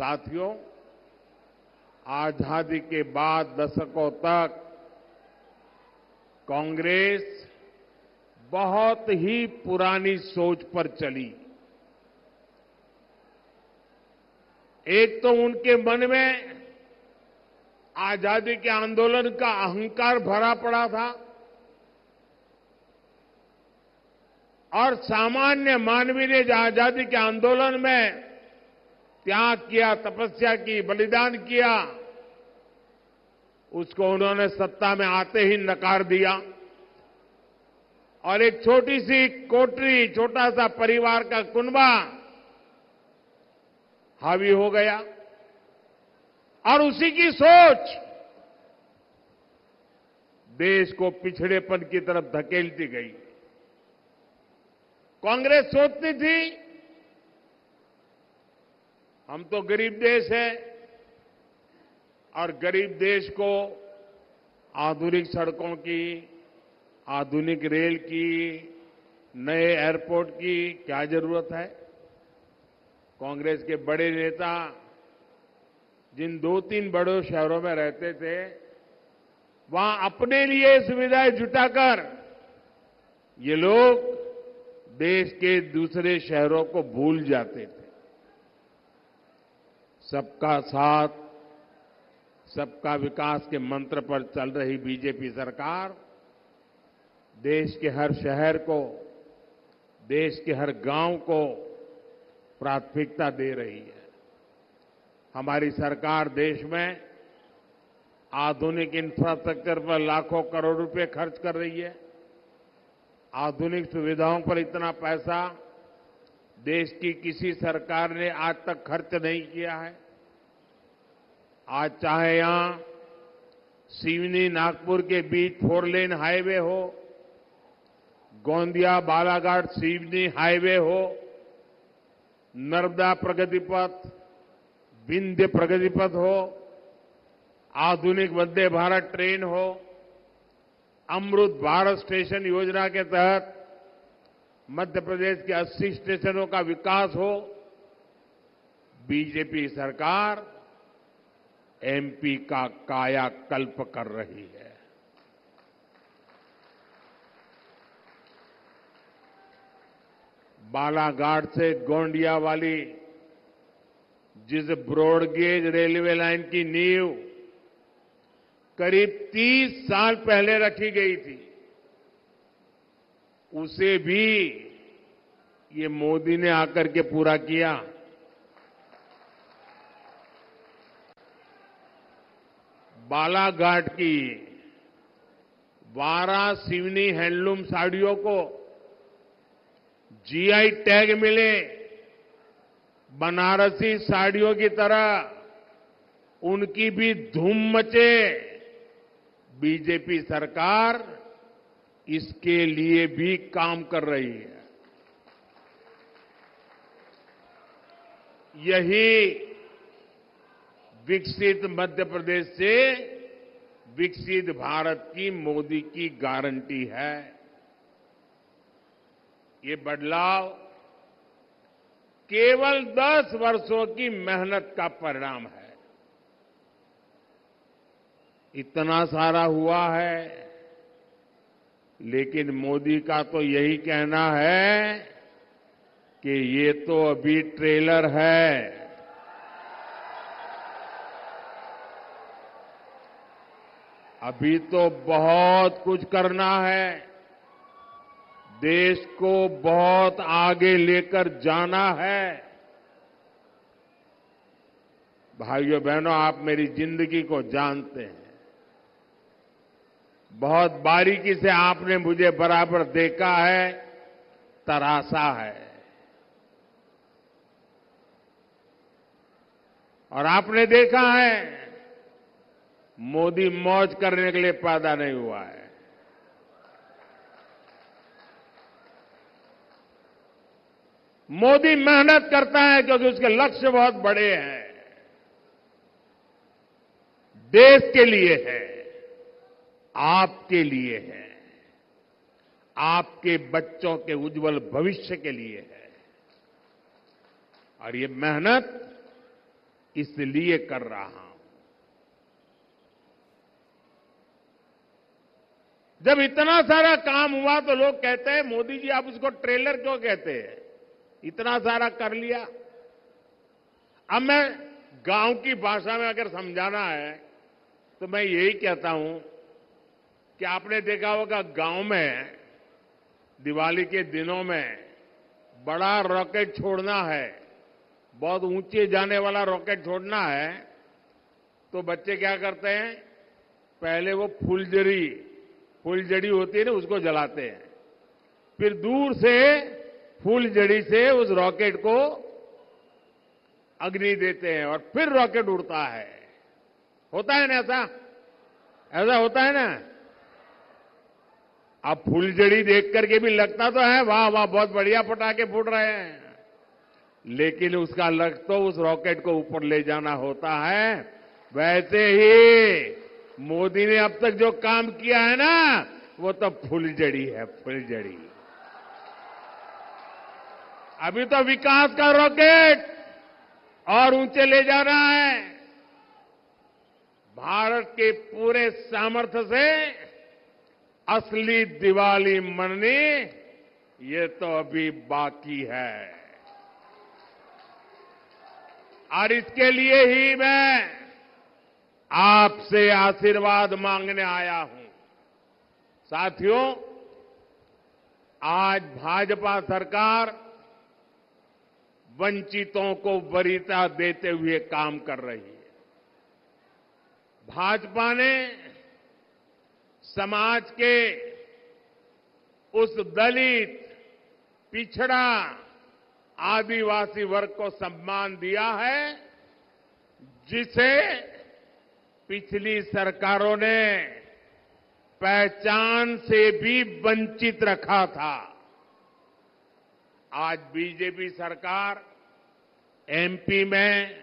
साथियों, आजादी के बाद दशकों तक कांग्रेस बहुत ही पुरानी सोच पर चली। एक तो उनके मन में आजादी के आंदोलन का अहंकार भरा पड़ा था और सामान्य मानवीय ने जो आजादी के आंदोलन में त्याग किया, तपस्या की, बलिदान किया, उसको उन्होंने सत्ता में आते ही नकार दिया और एक छोटी सी कोठरी, छोटा सा परिवार का कुनबा हावी हो गया और उसी की सोच देश को पिछड़ेपन की तरफ धकेलती गई। कांग्रेस सोचती थी हम तो गरीब देश है और गरीब देश को आधुनिक सड़कों की, आधुनिक रेल की, नए एयरपोर्ट की क्या जरूरत है। कांग्रेस के बड़े नेता जिन 2-3 बड़े शहरों में रहते थे, वहां अपने लिए सुविधाएं जुटाकर ये लोग देश के दूसरे शहरों को भूल जाते थे। सबका साथ, सबका विकास के मंत्र पर चल रही बीजेपी सरकार देश के हर शहर को, देश के हर गांव को प्राथमिकता दे रही है। हमारी सरकार देश में आधुनिक इंफ्रास्ट्रक्चर पर लाखों करोड़ रुपए खर्च कर रही है। आधुनिक सुविधाओं पर इतना पैसा देश की किसी सरकार ने आज तक खर्च नहीं किया है। आज चाहे यहां सिवनी नागपुर के बीच 4 लेन हाईवे हो, गोंदिया बालाघाट सिवनी हाईवे हो, नर्मदा प्रगति पथ, विंध्य प्रगति पथ हो, आधुनिक वंदे भारत ट्रेन हो, अमृत भारत स्टेशन योजना के तहत मध्य प्रदेश के 80 स्टेशनों का विकास हो, बीजेपी सरकार एमपी का कायाकल्प कर रही है। बालाघाट से गोंडिया वाली जिस ब्रॉडगेज रेलवे लाइन की नींव करीब 30 साल पहले रखी गई थी, उसे भी ये मोदी ने आकर के पूरा किया। बालाघाट की 12 सिवनी हैंडलूम साड़ियों को जीआई टैग मिले, बनारसी साड़ियों की तरह उनकी भी धूम मचे। बीजेपी सरकार इसके लिए भी काम कर रही है। यही विकसित मध्य प्रदेश से विकसित भारत की मोदी की गारंटी है। ये बदलाव केवल 10 वर्षों की मेहनत का परिणाम है। इतना सारा हुआ है, लेकिन मोदी का तो यही कहना है कि ये तो अभी ट्रेलर है। अभी तो बहुत कुछ करना है, देश को बहुत आगे लेकर जाना है। भाइयों बहनों, आप मेरी जिंदगी को जानते हैं, बहुत बारीकी से आपने मुझे बराबर देखा है, तरासा है, और आपने देखा है मोदी मौज करने के लिए पैदा नहीं हुआ है। मोदी मेहनत करता है क्योंकि उसके लक्ष्य बहुत बड़े हैं, देश के लिए है, आपके लिए है, आपके बच्चों के उज्जवल भविष्य के लिए है। और ये मेहनत इसलिए कर रहा हूं। जब इतना सारा काम हुआ तो लोग कहते हैं मोदी जी आप उसको ट्रेलर क्यों कहते हैं, इतना सारा कर लिया। अब मैं गांव की भाषा में अगर समझाना है तो मैं यही कहता हूं कि आपने देखा होगा गांव में दिवाली के दिनों में बड़ा रॉकेट छोड़ना है, बहुत ऊंचे जाने वाला रॉकेट छोड़ना है, तो बच्चे क्या करते हैं, पहले वो फुलझड़ी होती है ना, उसको जलाते हैं, फिर दूर से फुलझड़ी से उस रॉकेट को अग्नि देते हैं और फिर रॉकेट उड़ता है। होता है ना ऐसा होता है ना। अब फुलझड़ी देख करके भी लगता तो है वाह वाह बहुत बढ़िया पटाखे फूट रहे हैं, लेकिन उसका लक्ष्य तो उस रॉकेट को ऊपर ले जाना होता है। वैसे ही मोदी ने अब तक जो काम किया है ना, वो तो फुलझड़ी है, फुलझड़ी। अभी तो विकास का रॉकेट और ऊंचे ले जाना है। भारत के पूरे सामर्थ्य से असली दिवाली मननी, ये तो अभी बाकी है। और इसके लिए ही मैं आपसे आशीर्वाद मांगने आया हूं। साथियों, आज भाजपा सरकार वंचितों को वरीयता देते हुए काम कर रही है। भाजपा ने समाज के उस दलित, पिछड़ा, आदिवासी वर्ग को सम्मान दिया है जिसे पिछली सरकारों ने पहचान से भी वंचित रखा था। आज बीजेपी सरकार एमपी में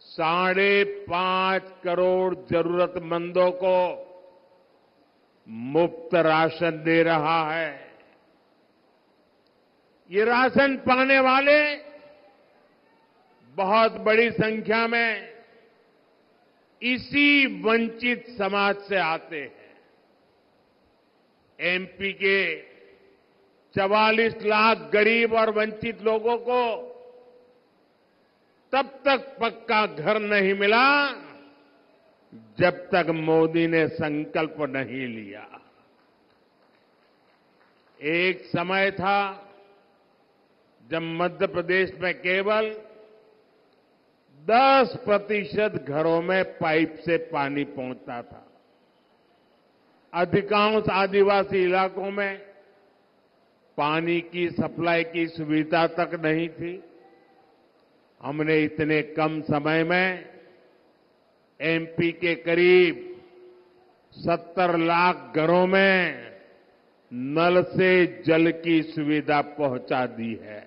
5.5 करोड़ जरूरतमंदों को मुफ्त राशन दे रहा है। ये राशन पाने वाले बहुत बड़ी संख्या में इसी वंचित समाज से आते हैं। एमपी के 44 लाख गरीब और वंचित लोगों को तब तक पक्का घर नहीं मिला जब तक मोदी ने संकल्प नहीं लिया। एक समय था जब मध्य प्रदेश में केवल 10% घरों में पाइप से पानी पहुंचता था। अधिकांश आदिवासी इलाकों में पानी की सप्लाई की सुविधा तक नहीं थी। हमने इतने कम समय में एमपी के करीब 70 लाख घरों में नल से जल की सुविधा पहुंचा दी है।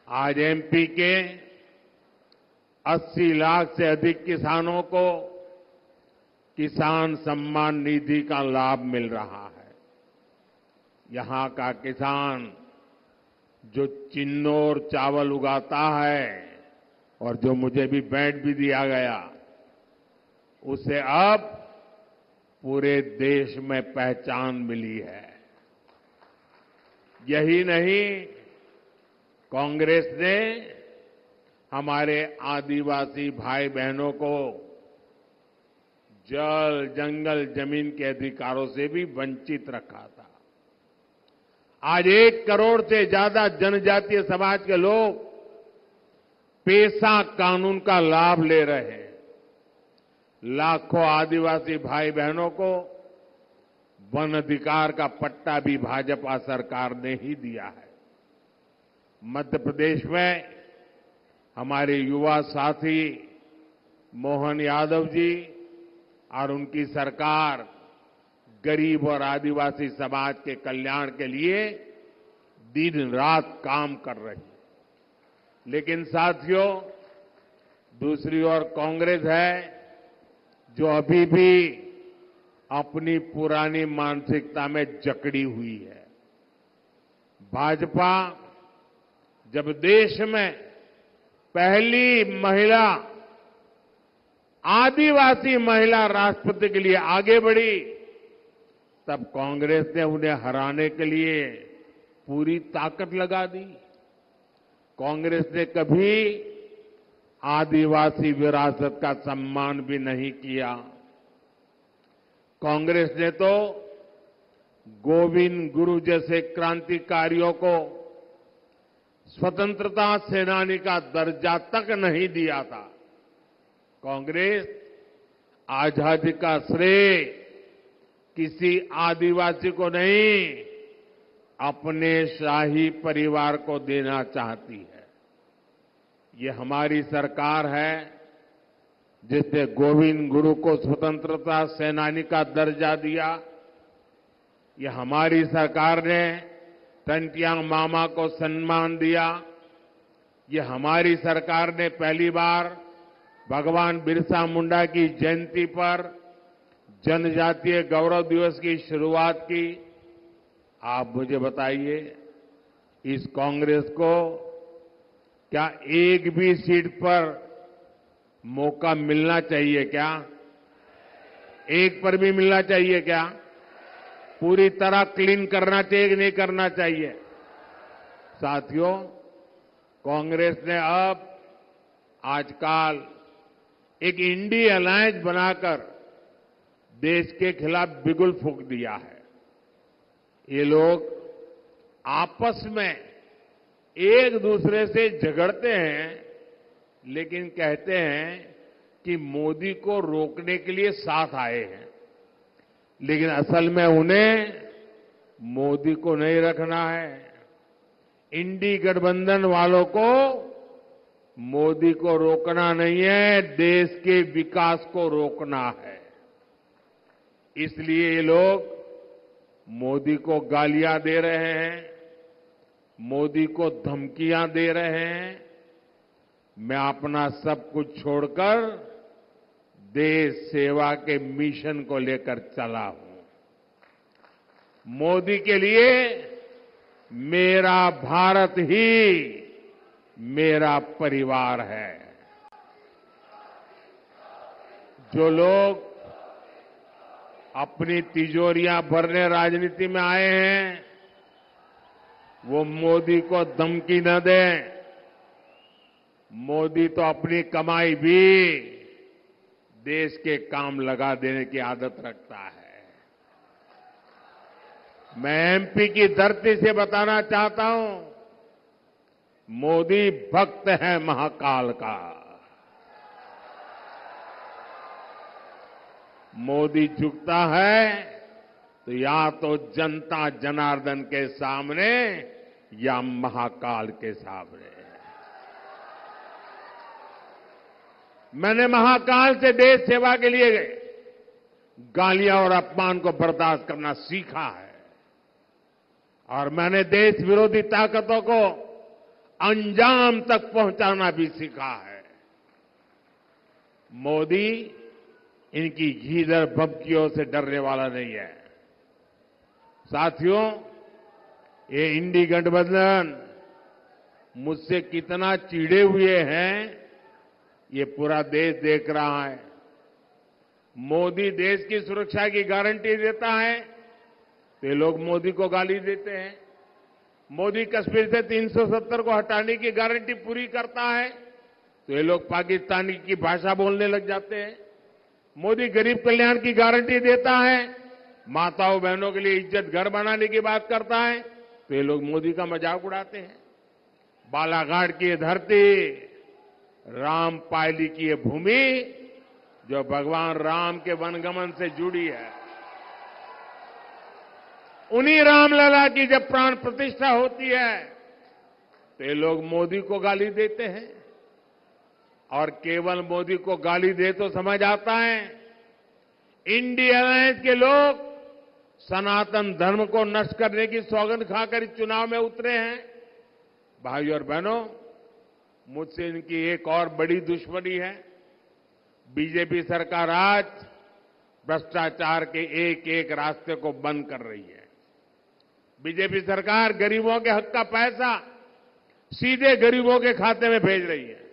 आज एमपी के 80 लाख से अधिक किसानों को किसान सम्मान निधि का लाभ मिल रहा है। यहां का किसान जो चिन्नौर चावल उगाता है और जो मुझे भी बैट भी दिया गया, उसे अब पूरे देश में पहचान मिली है। यही नहीं, कांग्रेस ने हमारे आदिवासी भाई बहनों को जल, जंगल, जमीन के अधिकारों से भी वंचित रखा था। आज 1 करोड़ से ज्यादा जनजातीय समाज के लोग पेसा कानून का लाभ ले रहे हैं। लाखों आदिवासी भाई बहनों को वन अधिकार का पट्टा भी भाजपा सरकार ने ही दिया है। मध्य प्रदेश में हमारे युवा साथी मोहन यादव जी और उनकी सरकार गरीब और आदिवासी समाज के कल्याण के लिए दिन रात काम कर रही है। लेकिन साथियों, दूसरी ओर कांग्रेस है जो अभी भी अपनी पुरानी मानसिकता में जकड़ी हुई है। भाजपा जब देश में पहली महिला आदिवासी महिला राष्ट्रपति के लिए आगे बढ़ी, तब कांग्रेस ने उन्हें हराने के लिए पूरी ताकत लगा दी। कांग्रेस ने कभी आदिवासी विरासत का सम्मान भी नहीं किया। कांग्रेस ने तो गोविंद गुरु जैसे क्रांतिकारियों को स्वतंत्रता सेनानी का दर्जा तक नहीं दिया था। कांग्रेस आजादी का श्रेय किसी आदिवासी को नहीं, अपने शाही परिवार को देना चाहती है। ये हमारी सरकार है जिसने गोविंद गुरु को स्वतंत्रता सेनानी का दर्जा दिया। ये हमारी सरकार ने टंटियांग मामा को सम्मान दिया। ये हमारी सरकार ने पहली बार भगवान बिरसा मुंडा की जयंती पर जनजातीय गौरव दिवस की शुरुआत की। आप मुझे बताइए, इस कांग्रेस को क्या एक भी सीट पर मौका मिलना चाहिए क्या? एक पर भी मिलना चाहिए क्या? पूरी तरह क्लीन करना चाहिए कि नहीं करना चाहिए? साथियों, कांग्रेस ने अब आजकल एक इंडी अलायंस बनाकर देश के खिलाफ बिगुल फूंक दिया है। ये लोग आपस में एक दूसरे से झगड़ते हैं, लेकिन कहते हैं कि मोदी को रोकने के लिए साथ आए हैं, लेकिन असल में उन्हें मोदी को नहीं रखना है। इंडी गठबंधन वालों को मोदी को रोकना नहीं है, देश के विकास को रोकना है। इसलिए ये लोग मोदी को गालियां दे रहे हैं, मोदी को धमकियां दे रहे हैं। मैं अपना सब कुछ छोड़कर देश सेवा के मिशन को लेकर चला हूं। मोदी के लिए मेरा भारत ही मेरा परिवार है। जो लोग अपनी तिजोरियां भरने राजनीति में आए हैं, वो मोदी को धमकी न दें। मोदी तो अपनी कमाई भी देश के काम लगा देने की आदत रखता है। मैं एमपी की धरती से बताना चाहता हूं, मोदी भक्त है महाकाल का। मोदी झुकता है तो या तो जनता जनार्दन के सामने या महाकाल के सामने। मैंने महाकाल से देश सेवा के लिए गालियां और अपमान को बर्दाश्त करना सीखा है, और मैंने देश विरोधी ताकतों को अंजाम तक पहुंचाना भी सीखा है। मोदी इनकी घीधर भभकियों से डरने वाला नहीं है। साथियों, ये इंडी गठबंधन मुझसे कितना चिढ़े हुए हैं, ये पूरा देश देख रहा है। मोदी देश की सुरक्षा की गारंटी देता है तो ये लोग मोदी को गाली देते हैं। मोदी कश्मीर से 370 को हटाने की गारंटी पूरी करता है तो ये लोग पाकिस्तानी की भाषा बोलने लग जाते हैं। मोदी गरीब कल्याण की गारंटी देता है, माताओं बहनों के लिए इज्जत घर बनाने की बात करता है तो ये लोग मोदी का मजाक उड़ाते हैं। बालाघाट की ये धरती, रामपायली की ये भूमि जो भगवान राम के वनगमन से जुड़ी है, उन्हीं रामलला की जब प्राण प्रतिष्ठा होती है तो ये लोग मोदी को गाली देते हैं। और केवल मोदी को गाली दे तो समझ आता है, इंडिया अलायंस के लोग सनातन धर्म को नष्ट करने की सौगंध खाकर इस चुनाव में उतरे हैं। भाइयों और बहनों, मुझसे इनकी एक और बड़ी दुश्मनी है। बीजेपी सरकार आज भ्रष्टाचार के एक एक रास्ते को बंद कर रही है। बीजेपी सरकार गरीबों के हक का पैसा सीधे गरीबों के खाते में भेज रही है।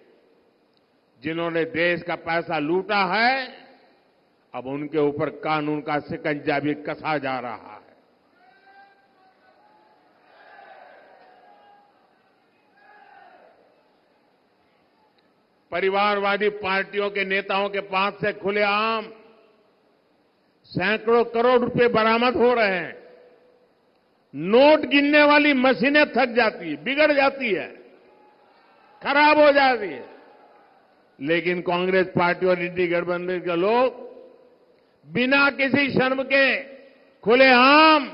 जिन्होंने देश का पैसा लूटा है, अब उनके ऊपर कानून का शिकंजा भी कसा जा रहा है। परिवारवादी पार्टियों के नेताओं के पास से खुलेआम सैकड़ों करोड़ रुपए बरामद हो रहे हैं। नोट गिनने वाली मशीनें थक जाती है, बिगड़ जाती है, खराब हो जाती है, लेकिन कांग्रेस पार्टी और इंडी गठबंधन के लोग बिना किसी शर्म के खुलेआम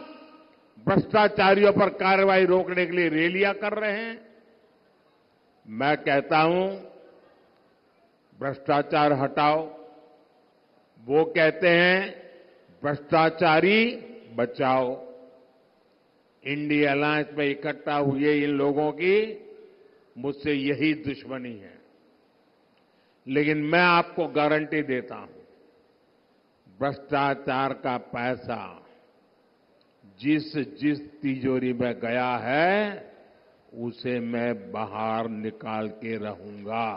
भ्रष्टाचारियों पर कार्रवाई रोकने के लिए रैलियां कर रहे हैं। मैं कहता हूं, भ्रष्टाचार हटाओ। वो कहते हैं भ्रष्टाचारी बचाओ। इंडिया अलायंस में इकट्ठा हुए इन लोगों की मुझसे यही दुश्मनी है, लेकिन मैं आपको गारंटी देता हूं, भ्रष्टाचार का पैसा जिस जिस तिजोरी में गया है उसे मैं बाहर निकाल के रहूंगा।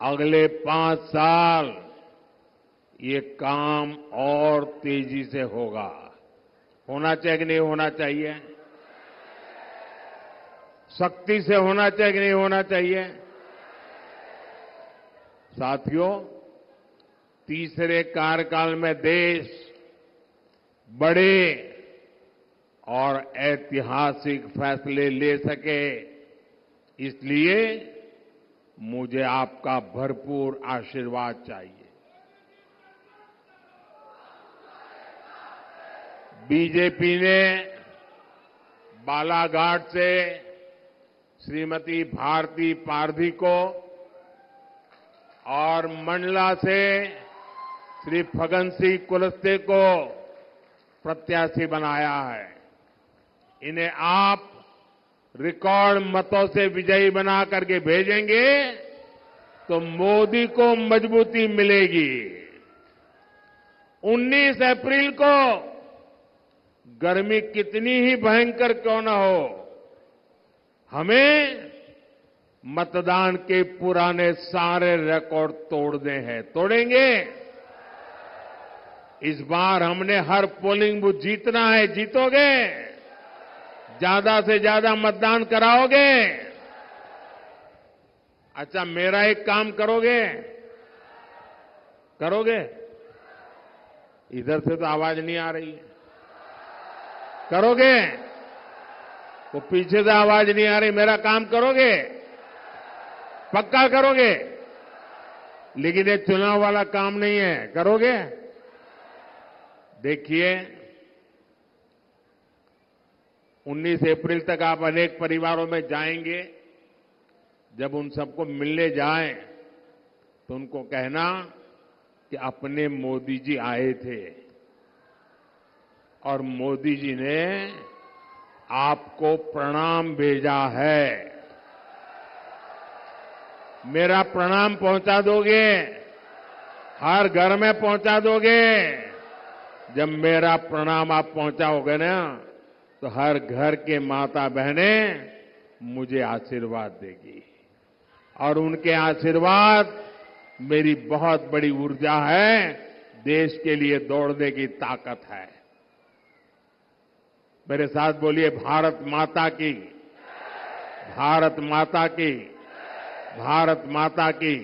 अगले 5 साल ये काम और तेजी से होगा। होना चाहिए कि नहीं होना चाहिए? सख्ती से होना चाहिए कि नहीं होना चाहिए? साथियों, तीसरे कार्यकाल में देश बड़े और ऐतिहासिक फैसले ले सके, इसलिए मुझे आपका भरपूर आशीर्वाद चाहिए। बीजेपी ने बालाघाट से श्रीमती भारती पारधी को और मंडला से श्री फग्गन सिंह कुलस्ते को प्रत्याशी बनाया है। इन्हें आप रिकॉर्ड मतों से विजयी बना करके भेजेंगे तो मोदी को मजबूती मिलेगी। 19 अप्रैल को गर्मी कितनी ही भयंकर क्यों न हो, हमें मतदान के पुराने सारे रिकॉर्ड तोड़ने हैं। तोड़ेंगे। इस बार हमने हर पोलिंग बूथ जीतना है। जीतोगे? ज्यादा से ज्यादा मतदान कराओगे? अच्छा, मेरा एक काम करोगे? करोगे? इधर से तो आवाज नहीं आ रही है। करोगे? वो पीछे से आवाज नहीं आ रही। मेरा काम करोगे? पक्का करोगे? लेकिन ये चुनाव वाला काम नहीं है। करोगे? देखिए, 19 अप्रैल तक आप अनेक परिवारों में जाएंगे। जब उन सबको मिलने जाएं तो उनको कहना कि अपने मोदी जी आए थे और मोदी जी ने आपको प्रणाम भेजा है। मेरा प्रणाम पहुंचा दोगे? हर घर में पहुंचा दोगे? जब मेरा प्रणाम आप पहुंचाओगे ना, तो हर घर के माता बहनें मुझे आशीर्वाद देगी और उनके आशीर्वाद मेरी बहुत बड़ी ऊर्जा है। देश के लिए दौड़ने की ताकत है। मेरे साथ बोलिए, भारत माता की, भारत माता की, भारत माता की।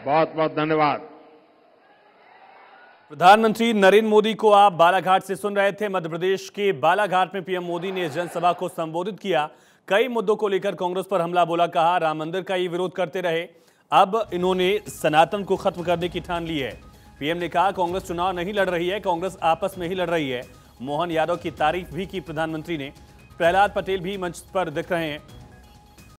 बहुत बहुत धन्यवाद। प्रधानमंत्री नरेंद्र मोदी को आप बालाघाट से सुन रहे थे। मध्य प्रदेश के बालाघाट में पीएम मोदी ने जनसभा को संबोधित किया। कई मुद्दों को लेकर कांग्रेस पर हमला बोला, कहा राम मंदिर का ये विरोध करते रहे, अब इन्होंने सनातन को खत्म करने की ठान ली है। पीएम ने कहा कांग्रेस चुनाव नहीं लड़ रही है, कांग्रेस आपस में ही लड़ रही है। मोहन यादव की तारीफ भी की प्रधानमंत्री ने। प्रहलाद पटेल भी मंच पर दिख रहे हैं।